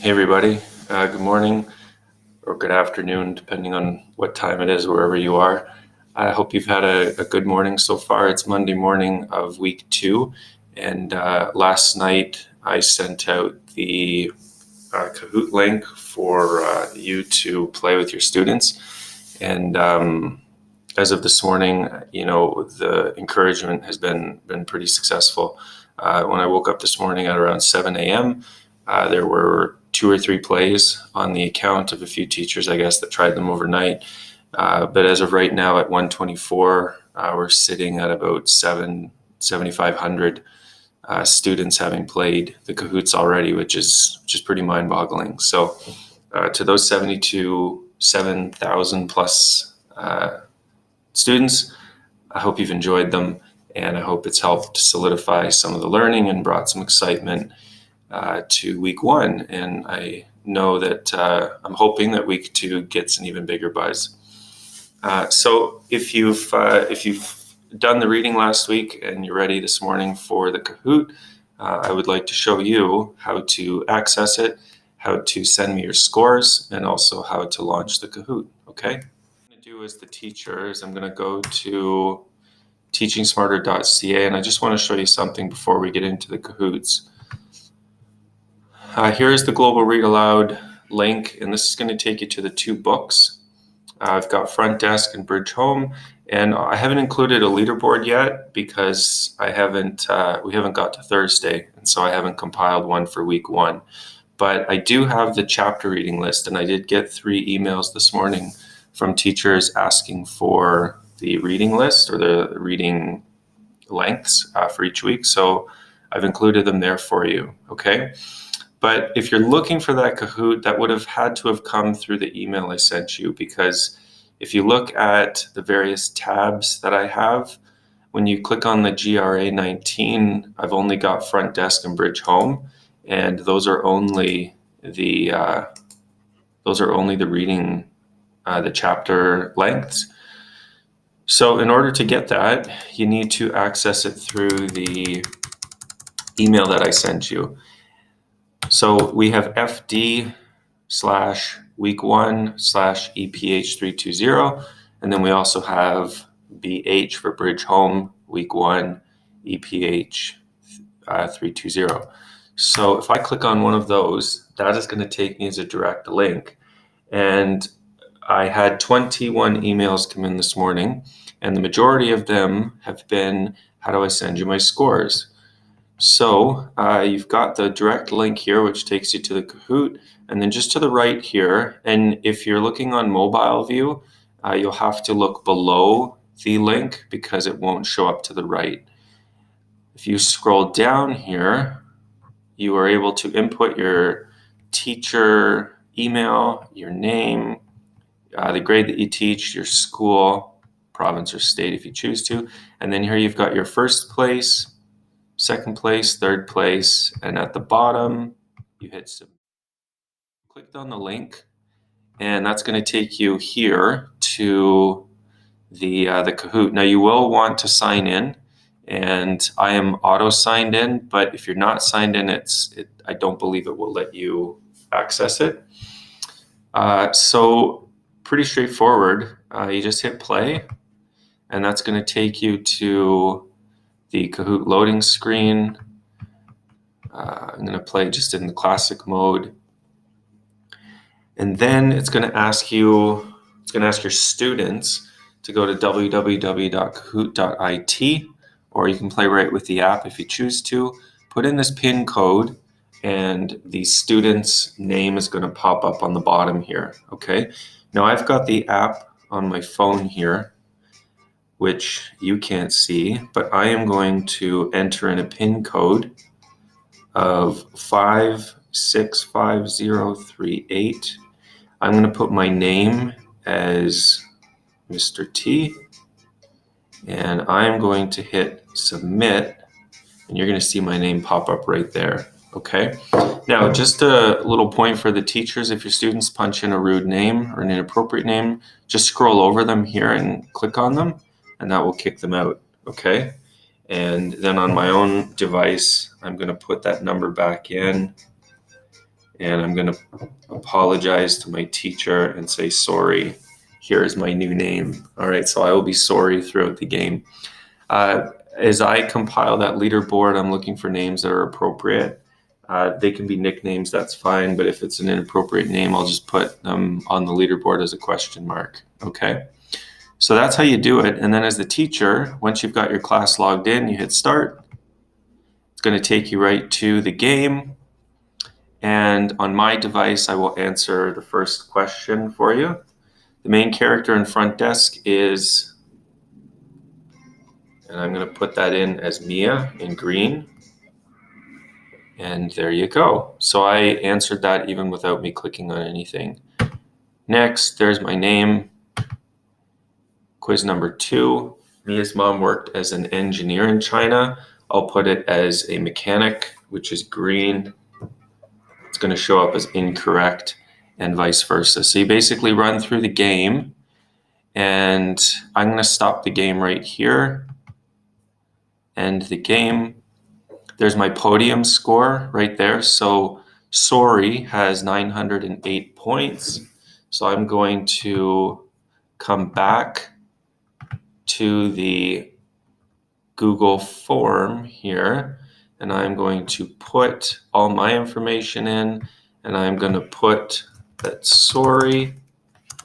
Hey everybody, good morning or good afternoon, depending on what time it is, wherever you are. I hope you've had a good morning so far. It's Monday morning of week 2, and last night I sent out the Kahoot link for you to play with your students. And as of this morning, the encouragement has been pretty successful. When I woke up this morning at around 7 a.m., there were 2 or 3 plays on the account of a few teachers, I guess, that tried them overnight. But as of right now at 1:24, we're sitting at about 7,500 students having played the Kahoots already, which is pretty mind-boggling. So to those 7,000 plus students, I hope you've enjoyed them, and I hope it's helped solidify some of the learning and brought some excitement to week 1. And I know that I'm hoping that week 2 gets an even bigger buzz. So if you've done the reading last week and you're ready this morning for the Kahoot, I would like to show you how to access it, how to send me your scores, and also how to launch the Kahoot. Okay? Do as the teacher is I'm going to go to teachingsmarter.ca, and I just want to show you something before we get into the Kahoots. Here is the Global Read Aloud link, and this is going to take you to the 2 books. I've got Front Desk and Bridge Home, and I haven't included a leaderboard yet because we haven't got to Thursday, and so I haven't compiled one for week 1. But I do have the chapter reading list, and I did get 3 emails this morning from teachers asking for the reading list or the reading lengths for each week. So I've included them there for you, okay? But if you're looking for that Kahoot, that would have had to have come through the email I sent you, because if you look at the various tabs that I have, when you click on the GRA 19, I've only got Front Desk and Bridge Home, and those are only the reading, the chapter lengths. So in order to get that, you need to access it through the email that I sent you. So we have FD/week1/EPH320, and then we also have BH for Bridge Home week 1 EPH 320. So if I click on one of those, that is going to take me as a direct link. And I had 21 emails come in this morning, and the majority of them have been, how do I send you my scores? So you've got the direct link here, which takes you to the Kahoot, and then just to the right here, and if you're looking on mobile view, you'll have to look below the link because it won't show up to the right. If you scroll down here, you are able to input your teacher email, your name, the grade that you teach, your school, province or state if you choose to, and then here you've got your first place, second place, third place, and at the bottom you hit submit. Clicked on the link, and that's going to take you here to the Kahoot. Now you will want to sign in, and I am auto signed in, but if you're not signed in, I don't believe it will let you access it. So pretty straightforward. You just hit play, and that's going to take you to the Kahoot loading screen. I'm going to play just in the classic mode. And then it's going to ask your students to go to www.kahoot.it, or you can play right with the app if you choose to. Put in this PIN code, and the student's name is going to pop up on the bottom here, okay? Now I've got the app on my phone here, which you can't see, but I am going to enter in a PIN code of 565038. I'm going to put my name as Mr.T, and I'm going to hit submit, and you're going to see my name pop up right there. Okay. Now, just a little point for the teachers: if your students punch in a rude name or an inappropriate name, just scroll over them here and click on them, and that will kick them out. Okay. And then on my own device, I'm going to put that number back in, and I'm going to apologize to my teacher and say, sorry, here is my new name. All right, so I will be sorry throughout the game. As I compile that leaderboard, I'm looking for names that are appropriate. They can be nicknames, that's fine, but if it's an inappropriate name, I'll just put them on the leaderboard as a question mark, okay? So that's how you do it. And then as the teacher, once you've got your class logged in, you hit start. It's going to take you right to the game. And on my device, I will answer the first question for you. The main character in front desk is, and I'm going to put that in as Mia in green. And there you go. So I answered that even without me clicking on anything. Next, there's my name. Quiz number 2. Mia's mom worked as an engineer in China. I'll put it as a mechanic, which is green. It's going to show up as incorrect and vice versa. So you basically run through the game, and I'm going to stop the game right here. End the game. There's my podium score right there. So Sorry has 908 points. So I'm going to come back to the Google form here, and I'm going to put all my information in, and I'm going to put that Sorry,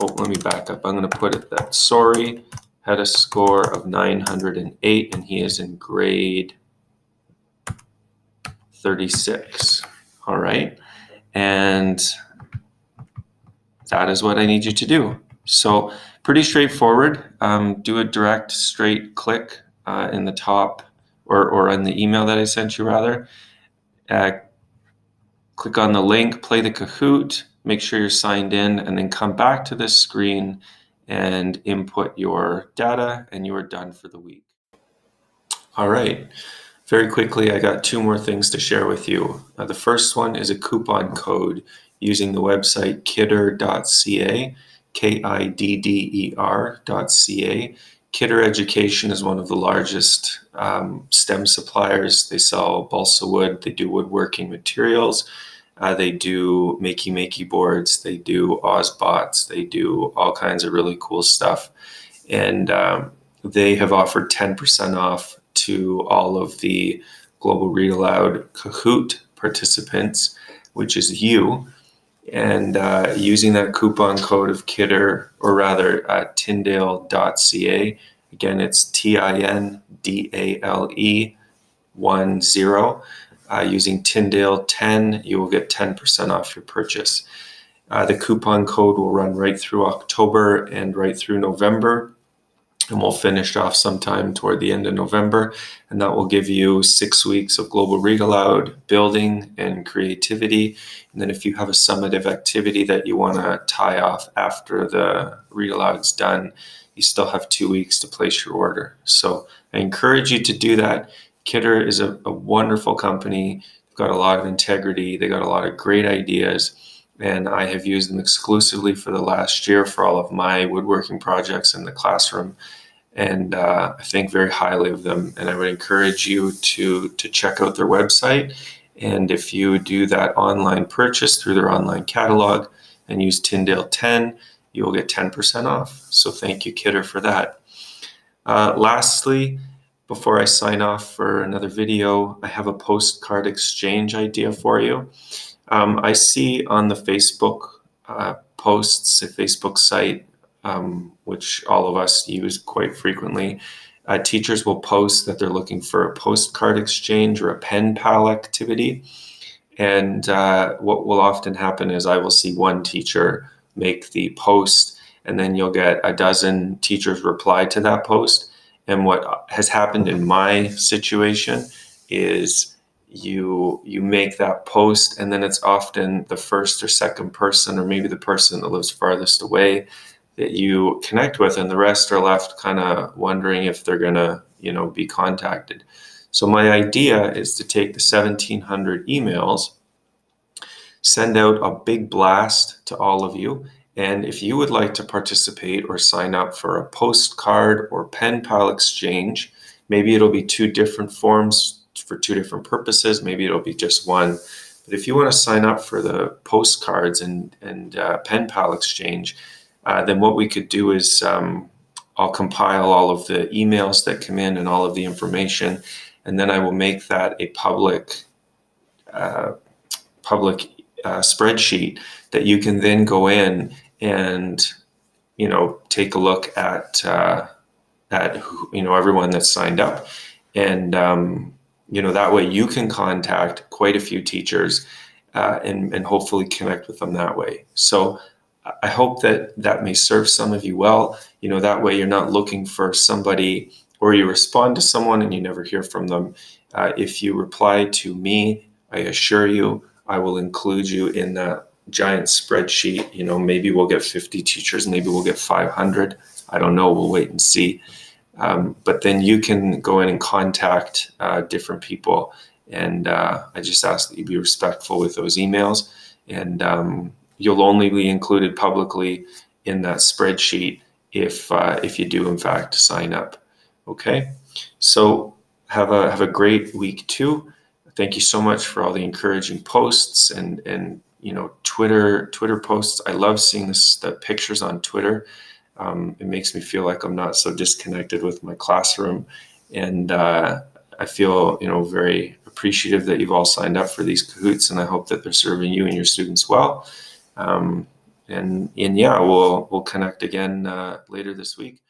let me back up. I'm going to put it that Sorry had a score of 908, and he is in grade 36. All right. And that is what I need you to do. So pretty straightforward. Do a direct straight click in the top or in the email that I sent you rather. Click on the link, play the Kahoot, make sure you're signed in, and then come back to this screen and input your data, and you are done for the week. All right. Very quickly, I got 2 more things to share with you. The first one is a coupon code using the website kidder.ca, KIDDER.ca. Kidder Education is one of the largest STEM suppliers. They sell balsa wood, they do woodworking materials, they do makey boards, they do Ozbots, they do all kinds of really cool stuff. And they have offered 10% off to all of the Global Read Aloud Kahoot participants, which is you. And using that coupon code of Kidder, or rather Tyndale.ca, again, it's TINDALE 10. Using Tyndale 10, you will get 10% off your purchase. The coupon code will run right through October and right through November, and we'll finish off sometime toward the end of November, and that will give you 6 weeks of Global Read Aloud, building, and creativity. And then if you have a summative activity that you want to tie off after the Read Aloud's done, you still have 2 weeks to place your order. So I encourage you to do that. Kidder is a wonderful company. They've got a lot of integrity. They got a lot of great ideas, and I have used them exclusively for the last year for all of my woodworking projects in the classroom. And I think very highly of them. And I would encourage you to check out their website. And if you do that online purchase through their online catalog and use Tyndale 10, you will get 10% off. So thank you, Kidder, for that. Lastly, before I sign off for another video, I have a postcard exchange idea for you. I see on the Facebook posts, a Facebook site, which all of us use quite frequently, teachers will post that they're looking for a postcard exchange or a pen pal activity. And what will often happen is I will see one teacher make the post, and then you'll get a dozen teachers reply to that post. And what has happened in my situation is you make that post, and then it's often the first or second person, or maybe the person that lives farthest away, that you connect with, and the rest are left kind of wondering if they're gonna, be contacted. So my idea is to take the 1,700 emails, send out a big blast to all of you, and if you would like to participate or sign up for a postcard or pen pal exchange, maybe it'll be 2 different forms for 2 different purposes, maybe it'll be just one. But if you want to sign up for the postcards and pen pal exchange, then what we could do is I'll compile all of the emails that come in and all of the information, and then I will make that a public spreadsheet that you can then go in and take a look at everyone that's signed up, and that way you can contact quite a few teachers and hopefully connect with them that way. So I hope that may serve some of you well. That way you're not looking for somebody, or you respond to someone and you never hear from them. If you reply to me, I assure you I will include you in that giant spreadsheet. Maybe we'll get 50 teachers, maybe we'll get 500. I don't know, we'll wait and see. But then you can go in and contact different people. And I just ask that you be respectful with those emails. And you'll only be included publicly in that spreadsheet if you do, in fact, sign up. Okay? So have a great week too. Thank you so much for all the encouraging posts and Twitter posts. I love seeing the pictures on Twitter. It makes me feel like I'm not so disconnected with my classroom, and I feel very appreciative that you've all signed up for these Kahoots, and I hope that they're serving you and your students well. And yeah, we'll connect again later this week.